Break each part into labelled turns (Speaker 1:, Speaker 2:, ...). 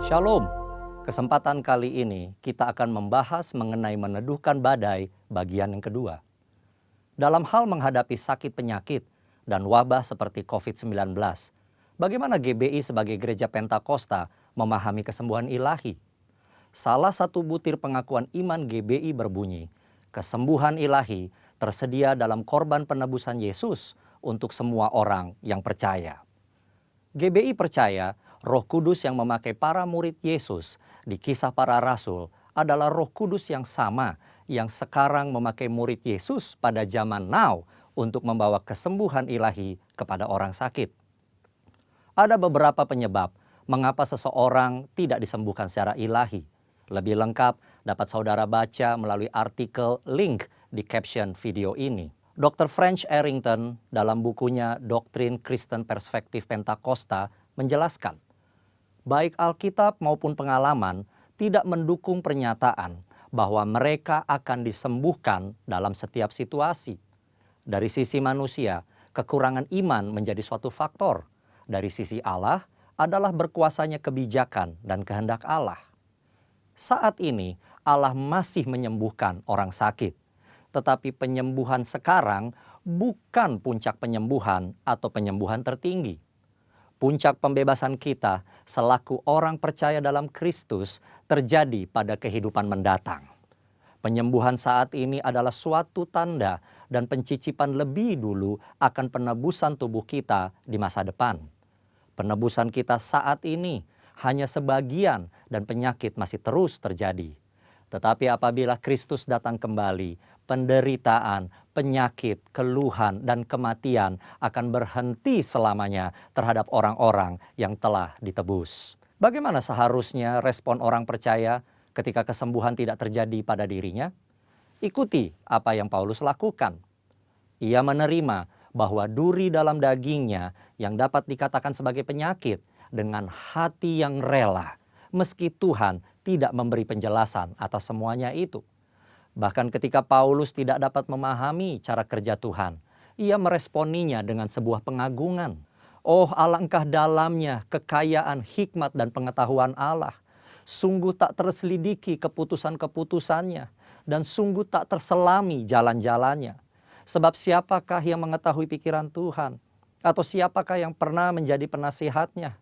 Speaker 1: Shalom. Kesempatan kali ini kita akan membahas mengenai meneduhkan badai bagian yang kedua. Dalam hal menghadapi sakit penyakit dan wabah seperti COVID-19, bagaimana GBI sebagai gereja Pentakosta memahami kesembuhan ilahi? Salah satu butir pengakuan iman GBI berbunyi, kesembuhan ilahi tersedia dalam korban penebusan Yesus untuk semua orang yang percaya. GBI percaya Roh Kudus yang memakai para murid Yesus di Kisah Para Rasul adalah Roh Kudus yang sama yang sekarang memakai murid Yesus pada zaman now untuk membawa kesembuhan ilahi kepada orang sakit. Ada beberapa penyebab mengapa seseorang tidak disembuhkan secara ilahi. Lebih lengkap dapat saudara baca melalui artikel link di caption video ini. Dr. French Arrington dalam bukunya Doktrin Kristen Perspektif Pentakosta menjelaskan, baik Alkitab maupun pengalaman tidak mendukung pernyataan bahwa mereka akan disembuhkan dalam setiap situasi. Dari sisi manusia, kekurangan iman menjadi suatu faktor. Dari sisi Allah adalah berkuasanya kebijakan dan kehendak Allah. Saat ini Allah masih menyembuhkan orang sakit. Tetapi penyembuhan sekarang bukan puncak penyembuhan atau penyembuhan tertinggi. Puncak pembebasan kita selaku orang percaya dalam Kristus terjadi pada kehidupan mendatang. Penyembuhan saat ini adalah suatu tanda dan pencicipan lebih dulu akan penebusan tubuh kita di masa depan. Penebusan kita saat ini hanya sebagian dan penyakit masih terus terjadi. Tetapi apabila Kristus datang kembali, penderitaan, penyakit, keluhan, dan kematian akan berhenti selamanya terhadap orang-orang yang telah ditebus. Bagaimana seharusnya respon orang percaya ketika kesembuhan tidak terjadi pada dirinya? Ikuti apa yang Paulus lakukan. Ia menerima bahwa duri dalam dagingnya yang dapat dikatakan sebagai penyakit dengan hati yang rela, meski Tuhan tidak memberi penjelasan atas semuanya itu. Bahkan ketika Paulus tidak dapat memahami cara kerja Tuhan, ia meresponinya dengan sebuah pengagungan. Oh, alangkah dalamnya kekayaan hikmat dan pengetahuan Allah. Sungguh tak terselidiki keputusan-keputusannya dan sungguh tak terselami jalan-jalannya. Sebab siapakah yang mengetahui pikiran Tuhan? Atau siapakah yang pernah menjadi penasihatnya?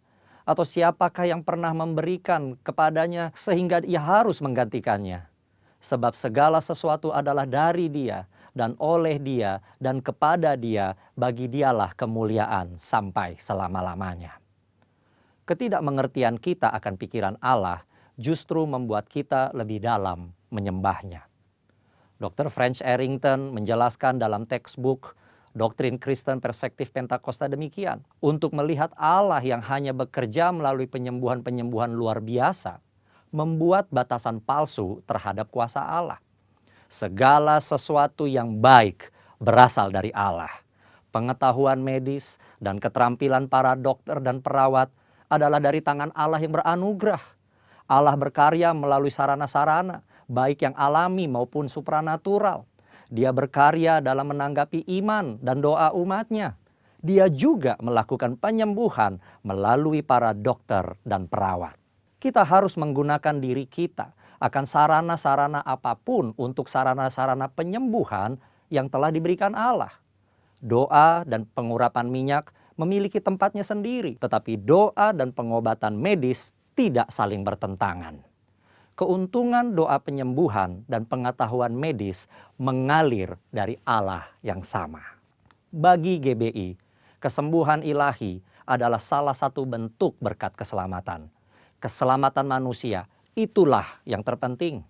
Speaker 1: Atau siapakah yang pernah memberikan kepadanya sehingga ia harus menggantikannya? Sebab segala sesuatu adalah dari Dia dan oleh Dia dan kepada Dia, bagi Dialah kemuliaan sampai selama-lamanya. Ketidakmengertian kita akan pikiran Allah justru membuat kita lebih dalam menyembahnya. Dr. French Arrington menjelaskan dalam textbook Doktrin Kristen Perspektif Pentakosta demikian. Untuk melihat Allah yang hanya bekerja melalui penyembuhan-penyembuhan luar biasa, membuat batasan palsu terhadap kuasa Allah. Segala sesuatu yang baik berasal dari Allah. Pengetahuan medis dan keterampilan para dokter dan perawat adalah dari tangan Allah yang beranugerah. Allah berkarya melalui sarana-sarana, baik yang alami maupun supranatural. Dia berkarya dalam menanggapi iman dan doa umatnya. Dia juga melakukan penyembuhan melalui para dokter dan perawat. Kita harus menggunakan diri kita akan sarana-sarana apapun untuk sarana-sarana penyembuhan yang telah diberikan Allah. Doa dan pengurapan minyak memiliki tempatnya sendiri, tetapi doa dan pengobatan medis tidak saling bertentangan. Keuntungan doa penyembuhan dan pengetahuan medis mengalir dari Allah yang sama. Bagi GBI, kesembuhan ilahi adalah salah satu bentuk berkat keselamatan. Keselamatan manusia, itulah yang terpenting.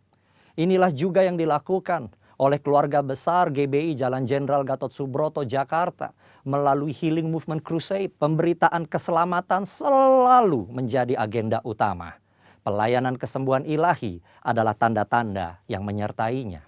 Speaker 1: Inilah juga yang dilakukan oleh keluarga besar GBI Jalan Jenderal Gatot Subroto, Jakarta. Melalui Healing Movement Crusade, pemberitaan keselamatan selalu menjadi agenda utama. Pelayanan kesembuhan ilahi adalah tanda-tanda yang menyertainya.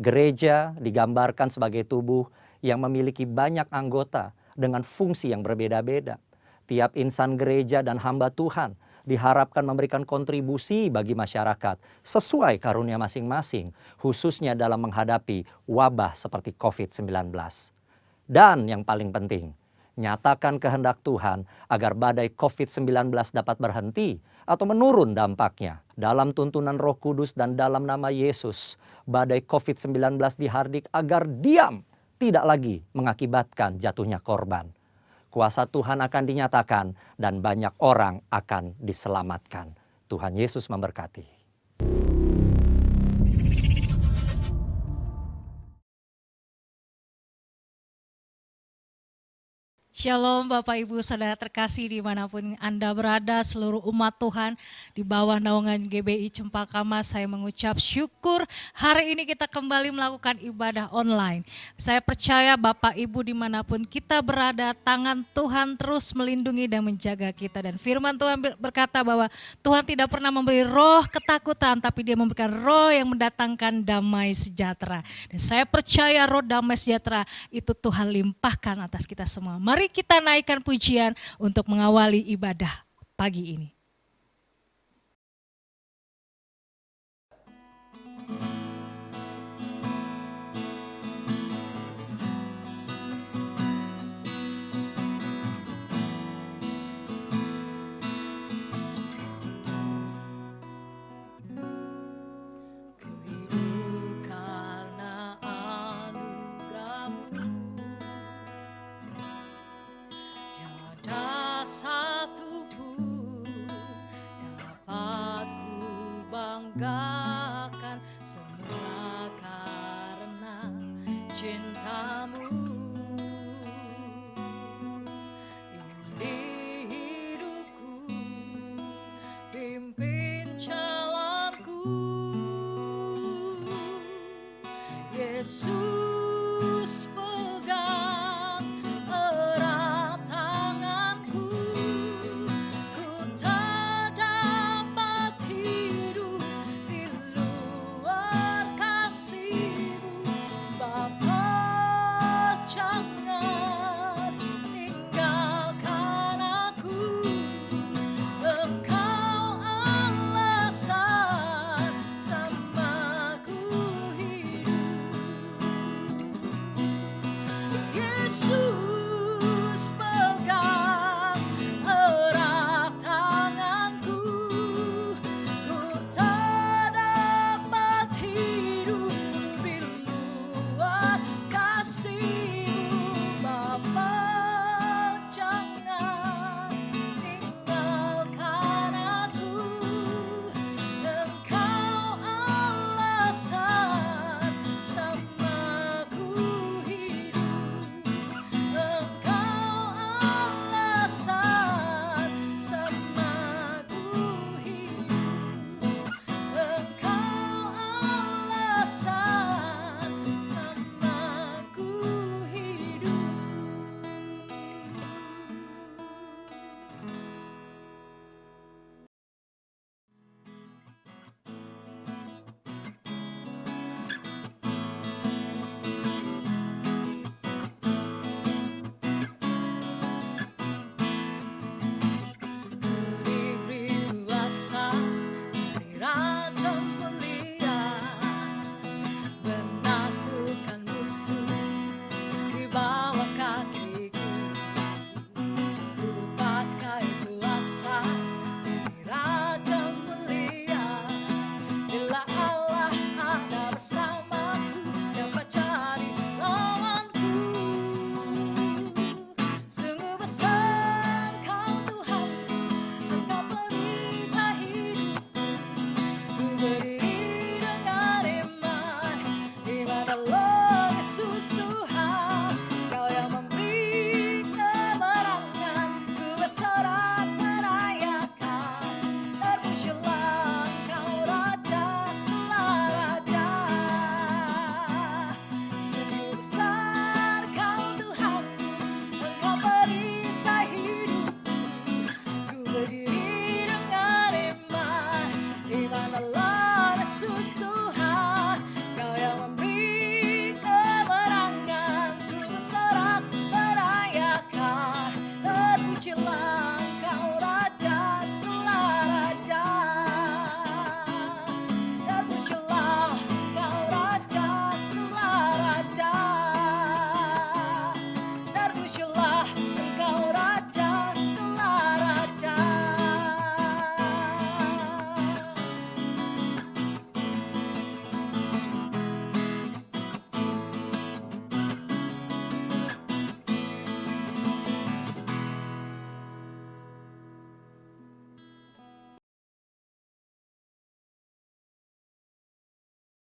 Speaker 1: Gereja digambarkan sebagai tubuh yang memiliki banyak anggota dengan fungsi yang berbeda-beda. Tiap insan gereja dan hamba Tuhan diharapkan memberikan kontribusi bagi masyarakat sesuai karunia masing-masing, khususnya dalam menghadapi wabah seperti COVID-19. Dan yang paling penting, Nyatakan kehendak Tuhan agar badai COVID-19 dapat berhenti atau menurun dampaknya. Dalam tuntunan Roh Kudus dan dalam nama Yesus, badai COVID-19 dihardik agar diam, tidak lagi mengakibatkan jatuhnya korban. Kuasa Tuhan akan dinyatakan dan banyak orang akan diselamatkan. Tuhan Yesus memberkati.
Speaker 2: Shalom Bapak Ibu Saudara terkasih dimanapun Anda berada, seluruh umat Tuhan di bawah naungan GBI Cempaka Mas, saya mengucap syukur hari ini kita kembali melakukan ibadah online. Saya percaya Bapak Ibu dimanapun kita berada, tangan Tuhan terus melindungi dan menjaga kita. Dan firman Tuhan berkata bahwa Tuhan tidak pernah memberi roh ketakutan, tapi Dia memberikan roh yang mendatangkan damai sejahtera. Dan saya percaya roh damai sejahtera itu Tuhan limpahkan atas kita semua. Mari kita naikkan pujian untuk mengawali ibadah pagi ini. Banggakan semua karena cintamu. Ini hidupku, pimpin jalanku. Yesus pegang erat tanganku. Ku tak dapat hidup di luar kasih-Mu, Bapa.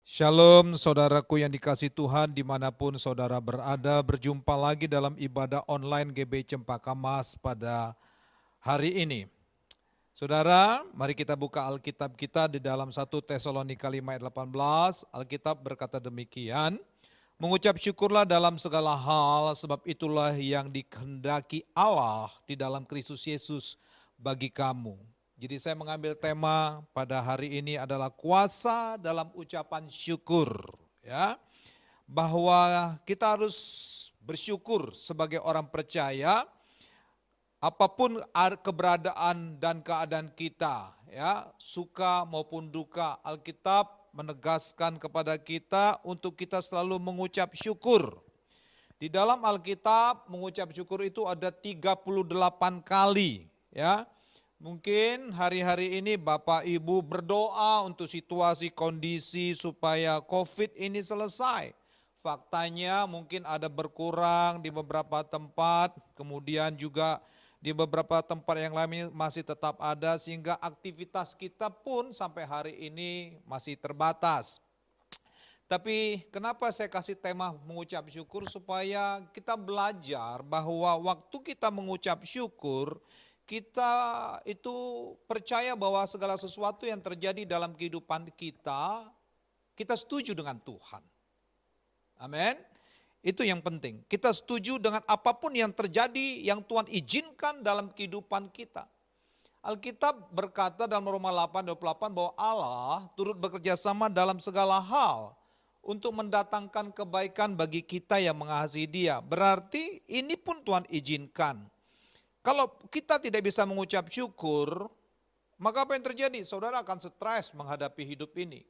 Speaker 3: Shalom saudaraku yang dikasih Tuhan dimanapun saudara berada, berjumpa lagi dalam ibadah online GBI Cempaka Mas pada hari ini. Saudara, mari kita buka Alkitab kita di dalam 1 Tesalonika 5 ayat 18, Alkitab berkata demikian, mengucap syukurlah dalam segala hal sebab itulah yang dikehendaki Allah di dalam Kristus Yesus bagi kamu. Jadi saya mengambil tema pada hari ini adalah kuasa dalam ucapan syukur, ya. Bahwa kita harus bersyukur sebagai orang percaya apapun keberadaan dan keadaan kita, ya, suka maupun duka. Alkitab menegaskan kepada kita untuk kita selalu mengucap syukur. Di dalam Alkitab mengucap syukur itu ada 38 kali, ya. Mungkin hari-hari ini Bapak Ibu berdoa untuk situasi kondisi supaya COVID ini selesai. Faktanya mungkin ada berkurang di beberapa tempat, kemudian juga di beberapa tempat yang lain masih tetap ada sehingga aktivitas kita pun sampai hari ini masih terbatas. Tapi kenapa saya kasih tema mengucap syukur supaya kita belajar bahwa waktu kita mengucap syukur, kita itu percaya bahwa segala sesuatu yang terjadi dalam kehidupan kita setuju dengan Tuhan. Amin. Itu yang penting. Kita setuju dengan apapun yang terjadi yang Tuhan izinkan dalam kehidupan kita. Alkitab berkata dalam Roma 8:28 bahwa Allah turut bekerja sama dalam segala hal untuk mendatangkan kebaikan bagi kita yang mengasihi Dia. Berarti ini pun Tuhan izinkan. Kalau kita tidak bisa mengucap syukur, maka apa yang terjadi? Saudara akan stres menghadapi hidup ini.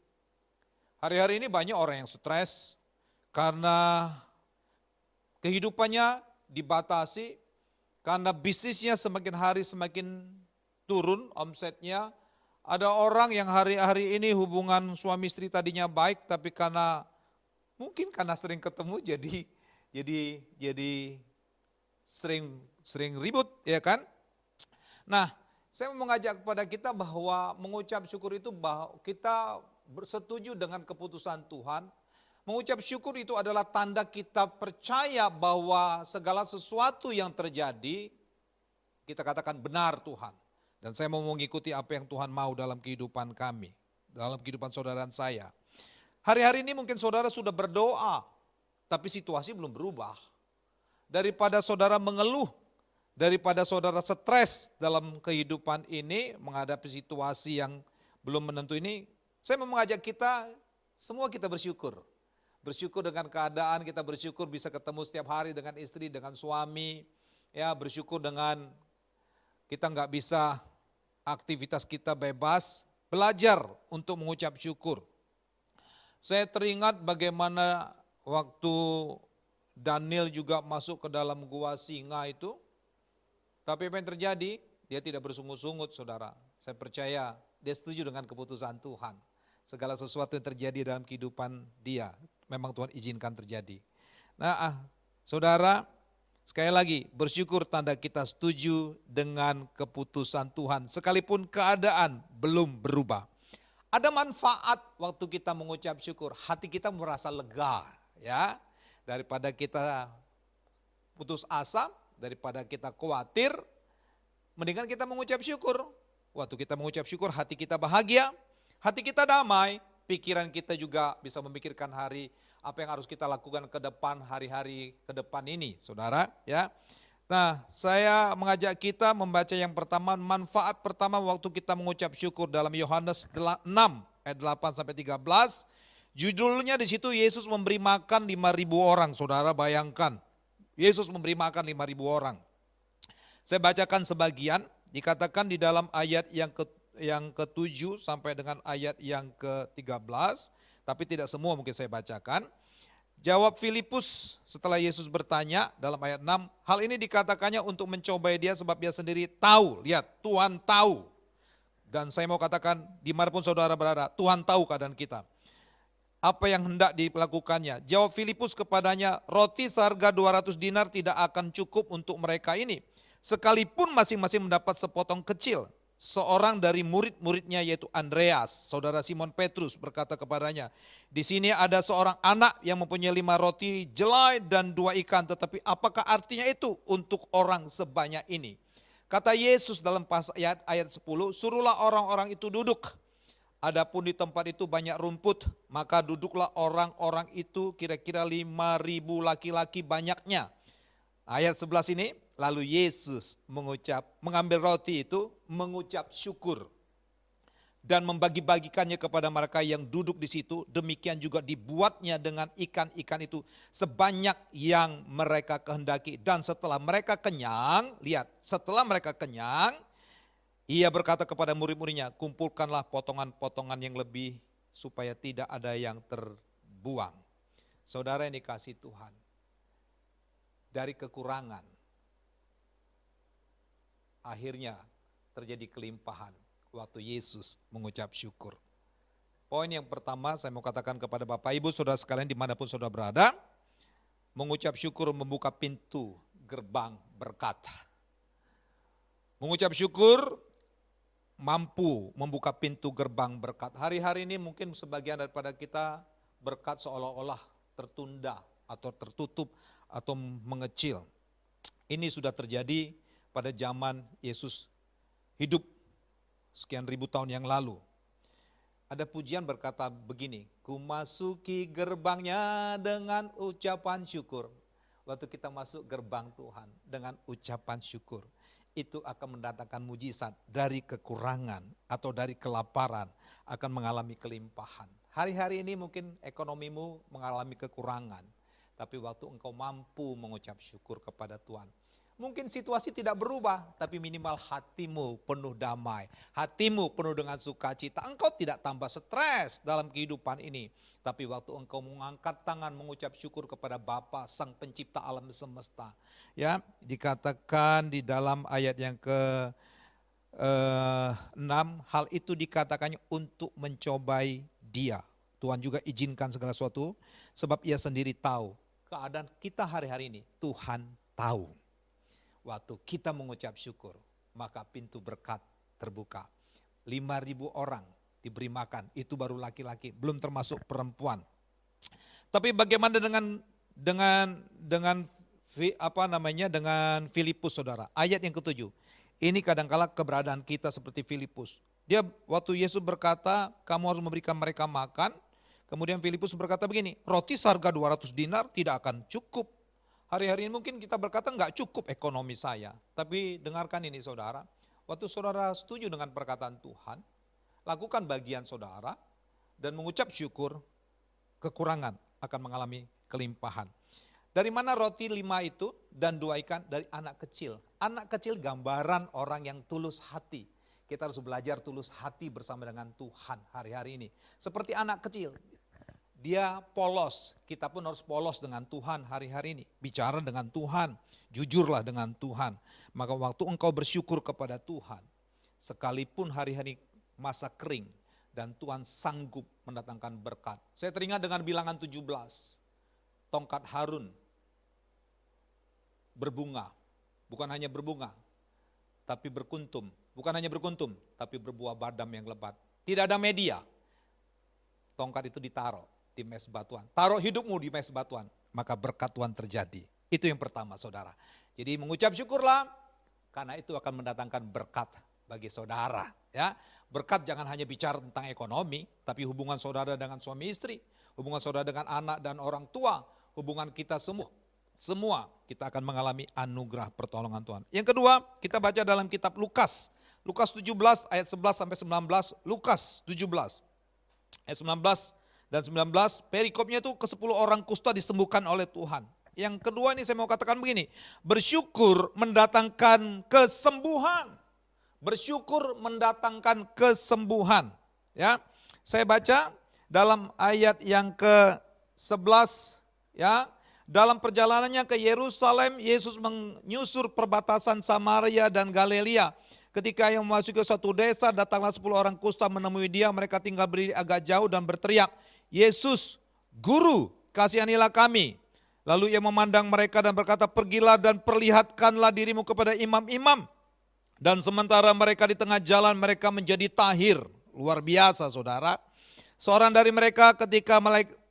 Speaker 3: Hari-hari ini banyak orang yang stres karena kehidupannya dibatasi, karena bisnisnya semakin hari semakin turun omsetnya. Ada orang yang hari-hari ini hubungan suami istri tadinya baik, tapi mungkin karena sering ketemu jadi sering ribut, ya kan? Nah, saya mau mengajak kepada kita bahwa mengucap syukur itu bahwa kita bersetuju dengan keputusan Tuhan. Mengucap syukur itu adalah tanda kita percaya bahwa segala sesuatu yang terjadi, kita katakan benar Tuhan. Dan saya mau mengikuti apa yang Tuhan mau dalam kehidupan kami, dalam kehidupan saudara dan saya. Hari-hari ini mungkin saudara sudah berdoa, tapi situasi belum berubah. Daripada saudara mengeluh, daripada saudara stres dalam kehidupan ini, menghadapi situasi yang belum menentu ini, saya mau mengajak kita, semua kita bersyukur. Bersyukur dengan keadaan, kita bersyukur bisa ketemu setiap hari dengan istri, dengan suami, ya bersyukur dengan kita nggak bisa aktivitas kita bebas, belajar untuk mengucap syukur. Saya teringat bagaimana waktu Daniel juga masuk ke dalam gua singa itu, tapi apa yang terjadi? Dia tidak bersungut-sungut, saudara. Saya percaya dia setuju dengan keputusan Tuhan. Segala sesuatu yang terjadi dalam kehidupan dia, memang Tuhan izinkan terjadi. Nah, saudara, sekali lagi bersyukur tanda kita setuju dengan keputusan Tuhan. Sekalipun keadaan belum berubah. Ada manfaat waktu kita mengucap syukur, hati kita merasa lega, ya. Daripada kita putus asa, daripada kita khawatir, mendingan kita mengucap syukur. Waktu kita mengucap syukur, hati kita bahagia, hati kita damai, pikiran kita juga bisa memikirkan apa yang harus kita lakukan ke depan, hari-hari ke depan ini, saudara, ya. Nah, saya mengajak kita membaca yang pertama, manfaat pertama waktu kita mengucap syukur dalam Yohanes 6 ayat 8 sampai 13. Judulnya di situ Yesus memberi makan 5.000 orang, saudara bayangkan. Yesus memberi makan 5.000 orang. Saya bacakan sebagian, dikatakan di dalam ayat yang ke-7 sampai dengan ayat yang ke-13, tapi tidak semua mungkin saya bacakan. Jawab Filipus setelah Yesus bertanya dalam ayat 6, hal ini dikatakannya untuk mencobai dia sebab dia sendiri tahu, lihat Tuhan tahu. Dan saya mau katakan dimanapun saudara berada, Tuhan tahu keadaan kita. Apa yang hendak dilakukannya? Jawab Filipus kepadanya, roti seharga 200 dinar tidak akan cukup untuk mereka ini. Sekalipun masing-masing mendapat sepotong kecil. seorang dari murid-muridnya yaitu Andreas, saudara Simon Petrus berkata kepadanya, di sini ada seorang anak yang mempunyai 5 roti jelai dan 2 ikan, tetapi apakah artinya itu untuk orang sebanyak ini? Kata Yesus dalam ayat 10, suruhlah orang-orang itu duduk. Adapun di tempat itu banyak rumput, maka duduklah orang-orang itu kira-kira 5.000 laki-laki banyaknya. Ayat 11 ini, lalu Yesus mengambil roti itu, mengucap syukur dan membagi-bagikannya kepada mereka yang duduk di situ. Demikian juga dibuatnya dengan ikan-ikan itu sebanyak yang mereka kehendaki. Dan setelah mereka kenyang, lihat, setelah mereka kenyang, ia berkata kepada murid-muridnya, kumpulkanlah potongan-potongan yang lebih supaya tidak ada yang terbuang. Saudara yang dikasihi Tuhan, dari kekurangan, akhirnya terjadi kelimpahan waktu Yesus mengucap syukur. Poin yang pertama saya mau katakan kepada Bapak Ibu saudara sekalian dimanapun saudara berada, mengucap syukur membuka pintu gerbang berkat. Mengucap syukur mampu membuka pintu gerbang berkat. Hari-hari ini mungkin sebagian daripada kita berkat seolah-olah tertunda atau tertutup atau mengecil. Ini sudah terjadi pada zaman Yesus hidup sekian ribu tahun yang lalu. Ada pujian berkata begini, ku masuki gerbangnya dengan ucapan syukur. Waktu kita masuk gerbang Tuhan dengan ucapan syukur, itu akan mendatangkan mujizat. Dari kekurangan atau dari kelaparan akan mengalami kelimpahan. Hari-hari ini mungkin ekonomimu mengalami kekurangan, tapi waktu engkau mampu mengucap syukur kepada Tuhan, mungkin situasi tidak berubah, tapi minimal hatimu penuh damai, hatimu penuh dengan sukacita. Engkau tidak tambah stres dalam kehidupan ini. Tapi waktu engkau mengangkat tangan mengucap syukur kepada Bapa Sang Pencipta alam semesta. Ya, dikatakan di dalam ayat yang ke-6, hal itu dikatakannya untuk mencobai Dia. Tuhan juga izinkan segala sesuatu sebab Ia sendiri tahu keadaan kita hari-hari ini. Tuhan tahu. Waktu kita mengucap syukur, maka pintu berkat terbuka. 5.000 orang diberi makan, itu baru laki-laki, belum termasuk perempuan. Tapi bagaimana dengan Filipus saudara? Ayat yang ke-7. Ini kadangkala keberadaan kita seperti Filipus. Dia waktu Yesus berkata, kamu harus memberikan mereka makan. Kemudian Filipus berkata begini, roti seharga 200 dinar tidak akan cukup. Hari-hari ini mungkin kita berkata enggak cukup ekonomi saya. Tapi dengarkan ini saudara, waktu saudara setuju dengan perkataan Tuhan, lakukan bagian saudara dan mengucap syukur, kekurangan akan mengalami kelimpahan. Dari mana roti 5 itu dan 2 ikan? Dari anak kecil. Anak kecil gambaran orang yang tulus hati. Kita harus belajar tulus hati bersama dengan Tuhan hari-hari ini. Seperti anak kecil. Dia polos, kita pun harus polos dengan Tuhan hari-hari ini. Bicara dengan Tuhan, jujurlah dengan Tuhan. Maka waktu engkau bersyukur kepada Tuhan, sekalipun hari-hari masa kering, dan Tuhan sanggup mendatangkan berkat. Saya teringat dengan bilangan 17, tongkat Harun berbunga, bukan hanya berbunga, tapi berkuntum. Bukan hanya berkuntum, tapi berbuah badam yang lebat. Tidak ada media, tongkat itu ditaruh di mes batuan. Taruh hidupmu di mes batuan, maka berkat Tuhan terjadi. Itu yang pertama saudara. Jadi mengucap syukurlah, karena itu akan mendatangkan berkat bagi saudara. Ya, berkat jangan hanya bicara tentang ekonomi, tapi hubungan saudara dengan suami istri, hubungan saudara dengan anak dan orang tua, hubungan kita semua kita akan mengalami anugerah pertolongan Tuhan. Yang kedua, kita baca dalam kitab Lukas 17 ayat 11 sampai 19, Lukas 17 ayat 19 dan 19, perikopnya itu ke-10 orang kusta disembuhkan oleh Tuhan. Yang kedua ini saya mau katakan begini, bersyukur mendatangkan kesembuhan. Bersyukur mendatangkan kesembuhan. Ya, saya baca dalam ayat yang ke-11, ya. Dalam perjalanannya ke Yerusalem, Yesus menyusur perbatasan Samaria dan Galilea. Ketika ia memasuki suatu desa, datanglah 10 orang kusta menemui dia. Mereka tinggal berdiri agak jauh dan berteriak, Yesus, Guru, kasihanilah kami. Lalu ia memandang mereka dan berkata, pergilah dan perlihatkanlah dirimu kepada imam-imam. Dan sementara mereka di tengah jalan, mereka menjadi tahir. Luar biasa saudara. Seorang dari mereka ketika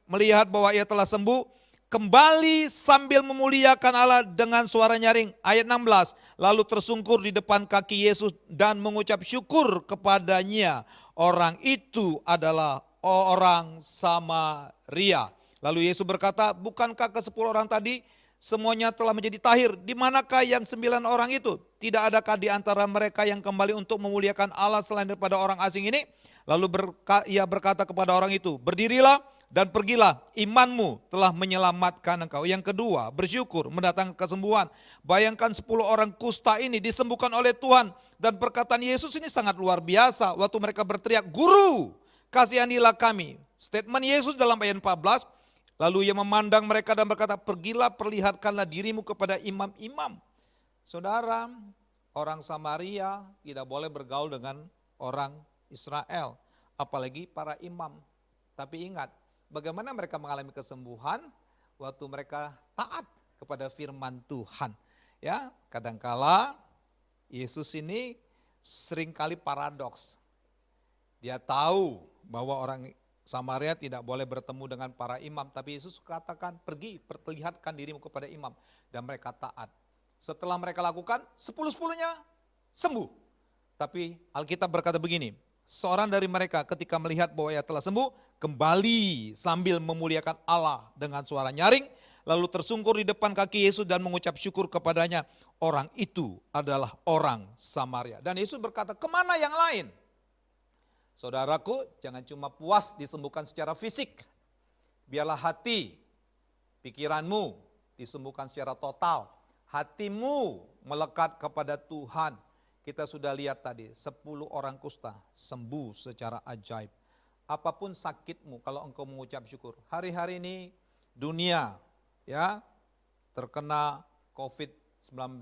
Speaker 3: melihat bahwa ia telah sembuh, kembali sambil memuliakan Allah dengan suara nyaring. Ayat 16, lalu tersungkur di depan kaki Yesus dan mengucap syukur kepadanya. Orang itu adalah orang Samaria. Lalu Yesus berkata, bukankah ke-10 orang tadi semuanya telah menjadi tahir? Di manakah yang 9 orang itu? Tidak adakah di antara mereka yang kembali untuk memuliakan Allah selain daripada orang asing ini? Lalu ia berkata kepada orang itu, berdirilah dan pergilah, imanmu telah menyelamatkan engkau. Yang kedua, bersyukur mendatangkan kesembuhan. Bayangkan 10 orang kusta ini disembuhkan oleh Tuhan. Dan perkataan Yesus ini sangat luar biasa. Waktu mereka berteriak, Guru, kasihanilah kami. Statement Yesus dalam ayat 14, lalu ia memandang mereka dan berkata, pergilah perlihatkanlah dirimu kepada imam-imam. Saudara, orang Samaria tidak boleh bergaul dengan orang Israel, apalagi para imam. Tapi ingat, bagaimana mereka mengalami kesembuhan waktu mereka taat kepada firman Tuhan. Ya, kadangkala Yesus ini seringkali paradoks. Dia tahu bahwa orang Samaria tidak boleh bertemu dengan para imam, tapi Yesus katakan, pergi, perlihatkan dirimu kepada imam. Dan mereka taat. Setelah mereka lakukan, 10-10-nya sembuh. Tapi Alkitab berkata begini, seorang dari mereka ketika melihat bahwa ia telah sembuh, kembali sambil memuliakan Allah dengan suara nyaring, lalu tersungkur di depan kaki Yesus dan mengucap syukur kepadanya. Orang itu adalah orang Samaria. Dan Yesus berkata, kemana yang lain? Saudaraku, jangan cuma puas disembuhkan secara fisik. Biarlah hati, pikiranmu disembuhkan secara total. Hatimu melekat kepada Tuhan. Kita sudah lihat tadi, 10 orang kusta sembuh secara ajaib. Apapun sakitmu, kalau engkau mengucap syukur. Hari-hari ini dunia ya terkena COVID-19.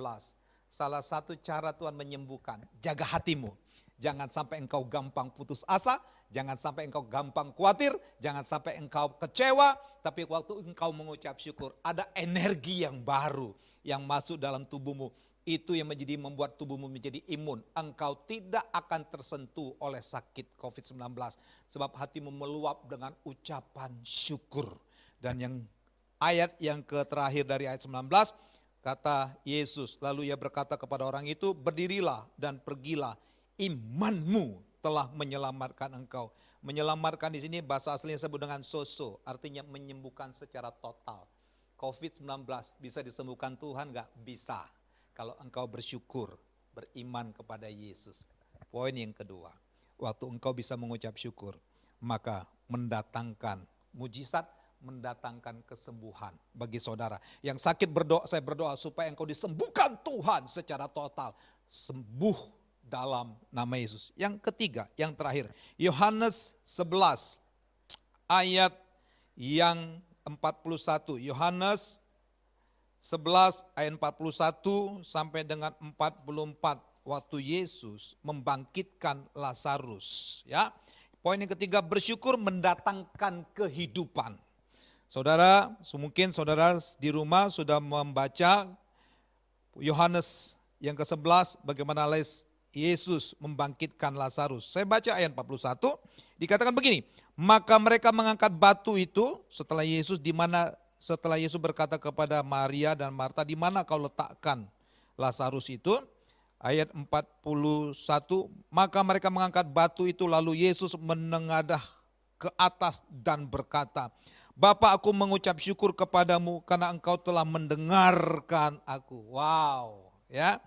Speaker 3: Salah satu cara Tuhan menyembuhkan, jaga hatimu. Jangan sampai engkau gampang putus asa, jangan sampai engkau gampang khawatir, jangan sampai engkau kecewa, tapi waktu engkau mengucap syukur, ada energi yang baru yang masuk dalam tubuhmu. Itu yang membuat tubuhmu menjadi imun. Engkau tidak akan tersentuh oleh sakit COVID-19. Sebab hatimu meluap dengan ucapan syukur. Dan ayat yang terakhir dari ayat 19, kata Yesus, lalu ia berkata kepada orang itu, berdirilah dan pergilah. Imanmu telah menyelamatkan engkau. Menyelamatkan di sini bahasa aslinya disebut dengan soso, artinya menyembuhkan secara total. COVID-19 bisa disembuhkan Tuhan enggak? Bisa. Kalau engkau bersyukur, beriman kepada Yesus. Poin yang kedua, waktu engkau bisa mengucap syukur, maka mendatangkan mujizat, mendatangkan kesembuhan bagi saudara. Yang sakit berdoa, saya berdoa supaya engkau disembuhkan Tuhan secara total. Sembuh dalam nama Yesus. Yang ketiga, yang terakhir, Yohanes 11 ayat yang 41. Yohanes 11 ayat 41 sampai dengan 44, waktu Yesus membangkitkan Lazarus. Ya, poin yang ketiga, bersyukur mendatangkan kehidupan. Saudara, mungkin saudara di rumah sudah membaca Yohanes yang ke-11 bagaimana Yesus membangkitkan Lazarus. Saya baca ayat 41, dikatakan begini, maka mereka mengangkat batu itu setelah Yesus berkata kepada Maria dan Marta, di mana kau letakkan Lazarus itu? Ayat 41, maka mereka mengangkat batu itu, lalu Yesus menengadah ke atas dan berkata, Bapa, aku mengucap syukur kepadamu karena engkau telah mendengarkan aku. Wow, ya.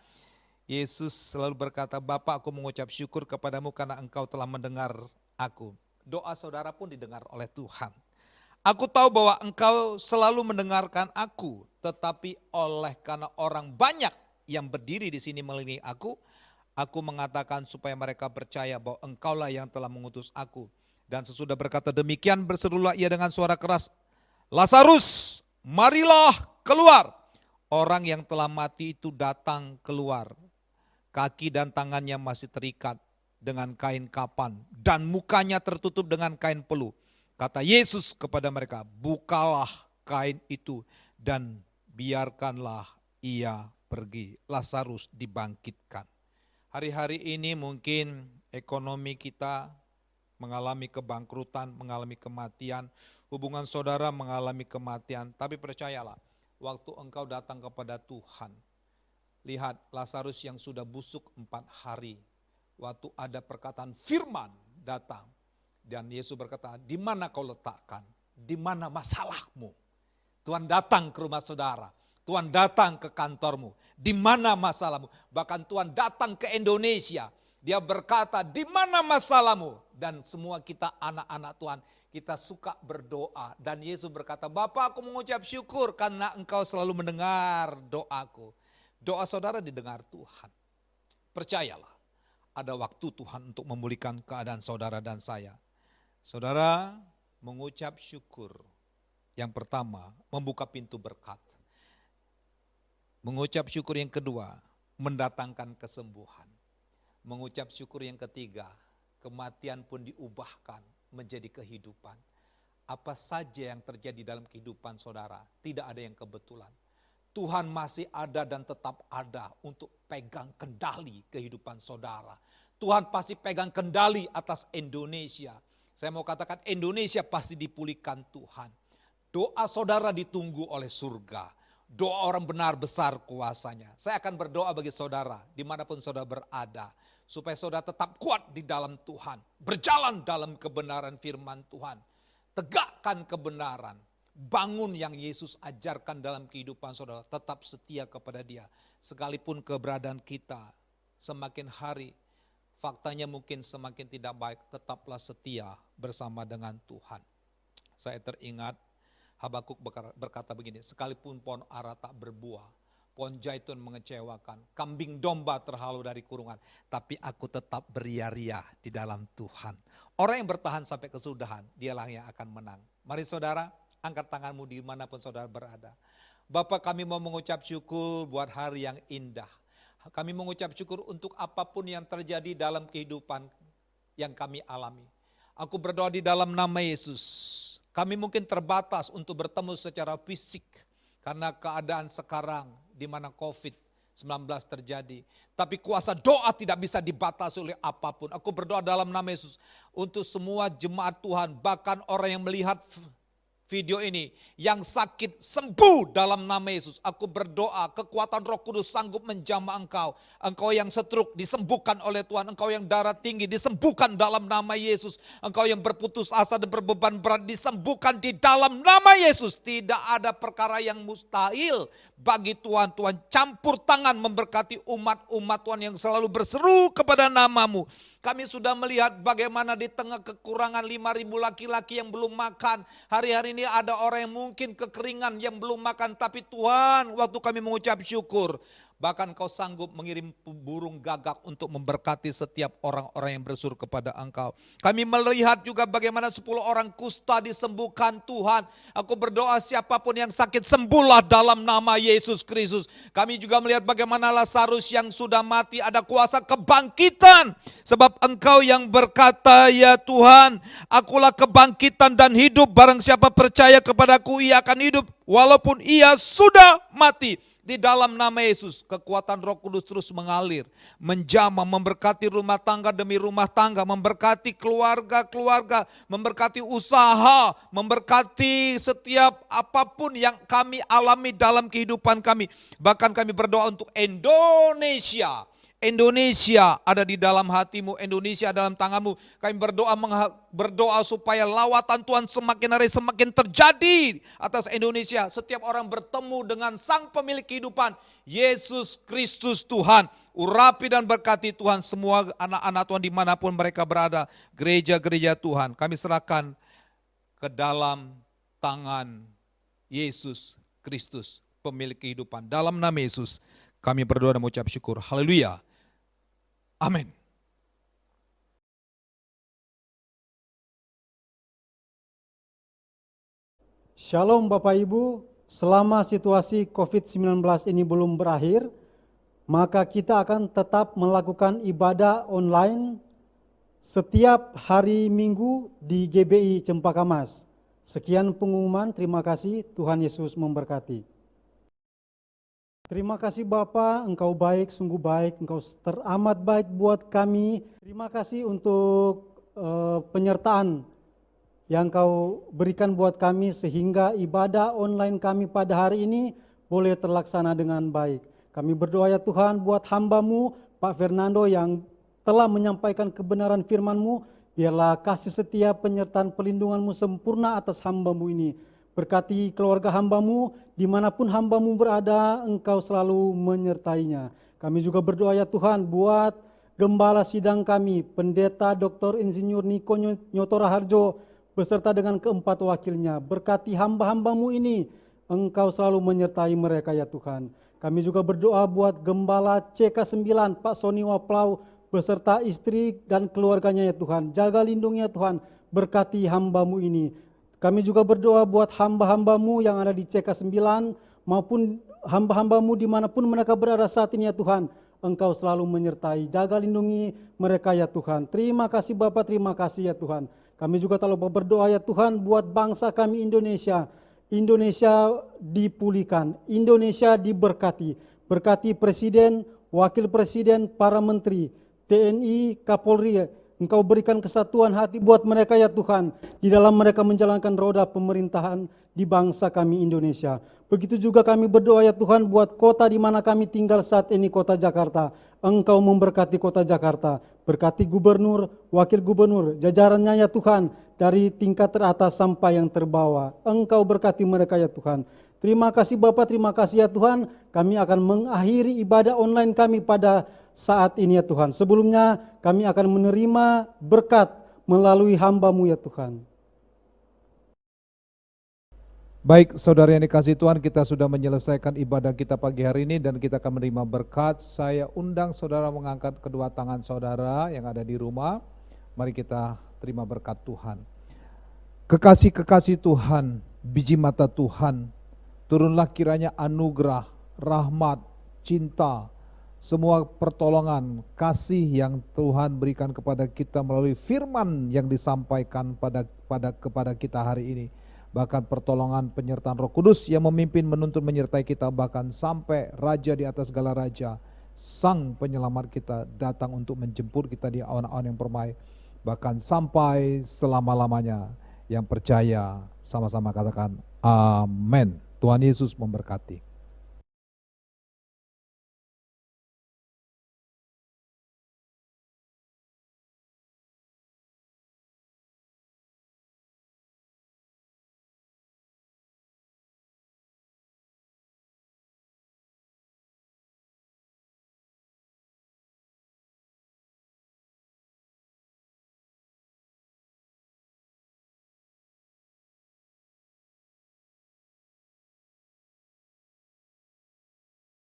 Speaker 3: Yesus selalu berkata, Bapa, aku mengucap syukur kepadamu karena engkau telah mendengar aku. Doa saudara pun didengar oleh Tuhan. Aku tahu bahwa engkau selalu mendengarkan aku, tetapi karena orang banyak yang berdiri di sini melihat aku mengatakan supaya mereka percaya bahwa engkaulah yang telah mengutus aku. Dan sesudah berkata demikian, berserulah ia dengan suara keras, Lazarus, marilah keluar. Orang yang telah mati itu datang keluar. Kaki dan tangannya masih terikat dengan kain kapan dan mukanya tertutup dengan kain peluh. Kata Yesus kepada mereka, bukalah kain itu dan biarkanlah ia pergi. Lazarus dibangkitkan. Hari-hari ini mungkin ekonomi kita mengalami kebangkrutan, mengalami kematian, hubungan saudara mengalami kematian. Tapi percayalah, waktu engkau datang kepada Tuhan, lihat Lazarus yang sudah busuk 4 hari, waktu ada perkataan firman datang, dan Yesus berkata, di mana kau letakkan? Di mana masalahmu? Tuhan datang ke rumah saudara, Tuhan datang ke kantormu, di mana masalahmu? Bahkan Tuhan datang ke Indonesia, Dia berkata, di mana masalahmu? Dan semua kita anak-anak Tuhan, kita suka berdoa. Dan Yesus berkata, Bapa, aku mengucap syukur karena engkau selalu mendengar doaku. Doa saudara didengar Tuhan. Percayalah, ada waktu Tuhan untuk memulihkan keadaan saudara dan saya. Saudara mengucap syukur. Yang pertama, membuka pintu berkat. Mengucap syukur yang kedua, mendatangkan kesembuhan. Mengucap syukur yang ketiga, kematian pun diubahkan menjadi kehidupan. Apa saja yang terjadi dalam kehidupan saudara, tidak ada yang kebetulan. Tuhan masih ada dan tetap ada untuk pegang kendali kehidupan saudara. Tuhan pasti pegang kendali atas Indonesia. Saya mau katakan Indonesia pasti dipulihkan Tuhan. Doa saudara ditunggu oleh surga. Doa orang benar besar kuasanya. Saya akan berdoa bagi saudara dimanapun saudara berada. Supaya saudara tetap kuat di dalam Tuhan. Berjalan dalam kebenaran firman Tuhan. Tegakkan kebenaran. Bangun yang Yesus ajarkan dalam kehidupan saudara. Tetap setia kepada Dia. Sekalipun keberadaan kita semakin hari, faktanya mungkin semakin tidak baik. Tetaplah setia bersama dengan Tuhan. Saya teringat Habakuk berkata begini, sekalipun pohon ara tak berbuah, pohon zaitun mengecewakan, kambing domba terhalau dari kurungan, tapi aku tetap beria-ria di dalam Tuhan. Orang yang bertahan sampai kesudahan, dialah yang akan menang. Mari saudara, angkat tanganmu dimanapun saudara berada. Bapa, kami mau mengucap syukur buat hari yang indah. Kami mengucap syukur untuk apapun yang terjadi dalam kehidupan yang kami alami. Aku berdoa di dalam nama Yesus. Kami mungkin terbatas untuk bertemu secara fisik karena keadaan sekarang di mana COVID-19 terjadi. Tapi kuasa doa tidak bisa dibatasi oleh apapun. Aku berdoa dalam nama Yesus untuk semua jemaat Tuhan, bahkan orang yang melihat video ini yang sakit sembuh dalam nama Yesus. Aku berdoa kekuatan Roh Kudus sanggup menjamah engkau. Engkau yang stroke disembuhkan oleh Tuhan. Engkau yang darah tinggi disembuhkan dalam nama Yesus. Engkau yang berputus asa dan berbeban berat disembuhkan di dalam nama Yesus. Tidak ada perkara yang mustahil bagi Tuhan. Tuhan campur tangan memberkati umat-umat Tuhan yang selalu berseru kepada namamu. Kami sudah melihat bagaimana di tengah kekurangan 5.000 laki-laki yang belum makan. Hari-hari ini ada orang yang mungkin kekeringan yang belum makan. Tapi Tuhan, waktu kami mengucap syukur, bahkan Kau sanggup mengirim burung gagak untuk memberkati setiap orang-orang yang berseru kepada Engkau. Kami melihat juga bagaimana 10 orang kusta disembuhkan Tuhan. Aku berdoa siapapun yang sakit sembuhlah dalam nama Yesus Kristus. Kami juga melihat bagaimana Lazarus yang sudah mati ada kuasa kebangkitan. Sebab Engkau yang berkata, ya Tuhan, akulah kebangkitan dan hidup. Barang siapa percaya kepadaku ia akan hidup walaupun ia sudah mati. Di dalam nama Yesus, kekuatan Roh Kudus terus mengalir, menjamah, memberkati rumah tangga demi rumah tangga, memberkati keluarga-keluarga, memberkati usaha, memberkati setiap apapun yang kami alami dalam kehidupan kami. Bahkan kami berdoa untuk Indonesia. Indonesia ada di dalam hatimu, Indonesia dalam tanganmu. Kami berdoa supaya lawatan Tuhan semakin hari semakin terjadi atas Indonesia. Setiap orang bertemu dengan Sang Pemilik kehidupan, Yesus Kristus Tuhan. Urapi dan berkati Tuhan semua anak-anak Tuhan dimanapun mereka berada. Gereja-gereja Tuhan kami serahkan ke dalam tangan Yesus Kristus, Pemilik kehidupan. Dalam nama Yesus kami berdoa dan mengucap syukur. Haleluya. Amin.
Speaker 4: Shalom Bapak Ibu, selama situasi COVID-19 ini belum berakhir, maka kita akan tetap melakukan ibadah online setiap hari Minggu di GBI Cempaka Mas. Sekian pengumuman, terima kasih, Tuhan Yesus memberkati. Terima kasih Bapa, Engkau baik, sungguh baik, Engkau teramat baik buat kami. Terima kasih untuk penyertaan yang Kau berikan buat kami sehingga ibadah online kami pada hari ini boleh terlaksana dengan baik. Kami berdoa ya Tuhan buat hamba-Mu, Pak Fernando yang telah menyampaikan kebenaran firman-Mu, biarlah kasih setia penyertaan pelindungan-Mu sempurna atas hamba-Mu ini. Berkati keluarga hamba-Mu, dimanapun hamba-Mu berada, Engkau selalu menyertainya. Kami juga berdoa ya Tuhan buat gembala sidang kami, Pendeta Dr. Insinyur Niko Nyoto Raharjo, beserta dengan keempat wakilnya. Berkati hamba-hamba-Mu ini, Engkau selalu menyertai mereka ya Tuhan. Kami juga berdoa buat Gembala CK9, Pak Soni Waplau, beserta istri dan keluarganya ya Tuhan. Jaga lindungi ya Tuhan, berkati hamba-Mu ini. Kami juga berdoa buat hamba-hamba-Mu yang ada di CK9 maupun hamba-hamba-Mu dimanapun mereka berada saat ini ya Tuhan. Engkau selalu menyertai, jaga lindungi mereka ya Tuhan. Terima kasih Bapa, terima kasih ya Tuhan. Kami juga telah berdoa ya Tuhan buat bangsa kami Indonesia. Indonesia dipulihkan, Indonesia diberkati. Berkati Presiden, Wakil Presiden, para Menteri, TNI, Kapolri. Engkau berikan kesatuan hati buat mereka ya Tuhan, di dalam mereka menjalankan roda pemerintahan di bangsa kami Indonesia. Begitu juga kami berdoa ya Tuhan buat kota di mana kami tinggal saat ini, kota Jakarta. Engkau memberkati kota Jakarta, berkati gubernur, wakil gubernur, jajarannya ya Tuhan, dari tingkat teratas sampai yang terbawah. Engkau berkati mereka ya Tuhan. Terima kasih Bapak, terima kasih ya Tuhan. Kami akan mengakhiri ibadah online kami pada saat ini ya Tuhan. Sebelumnya kami akan menerima berkat melalui hamba-Mu ya Tuhan.
Speaker 5: Baik, saudara yang dikasihi Tuhan, kita sudah menyelesaikan ibadah kita pagi hari ini dan kita akan menerima berkat. Saya undang saudara mengangkat kedua tangan saudara yang ada di rumah. Mari kita terima berkat Tuhan. Kekasih-kekasih Tuhan, biji mata Tuhan, turunlah kiranya anugerah, rahmat, cinta, semua pertolongan, kasih yang Tuhan berikan kepada kita melalui firman yang disampaikan kepada kita hari ini. Bahkan pertolongan penyertaan Roh Kudus yang memimpin, menuntun, menyertai kita, bahkan sampai Raja di atas segala raja, Sang Penyelamat kita datang untuk menjemput kita di awan-awan yang permai, bahkan sampai selama-lamanya. Yang percaya sama-sama katakan amin. Tuhan Yesus memberkati.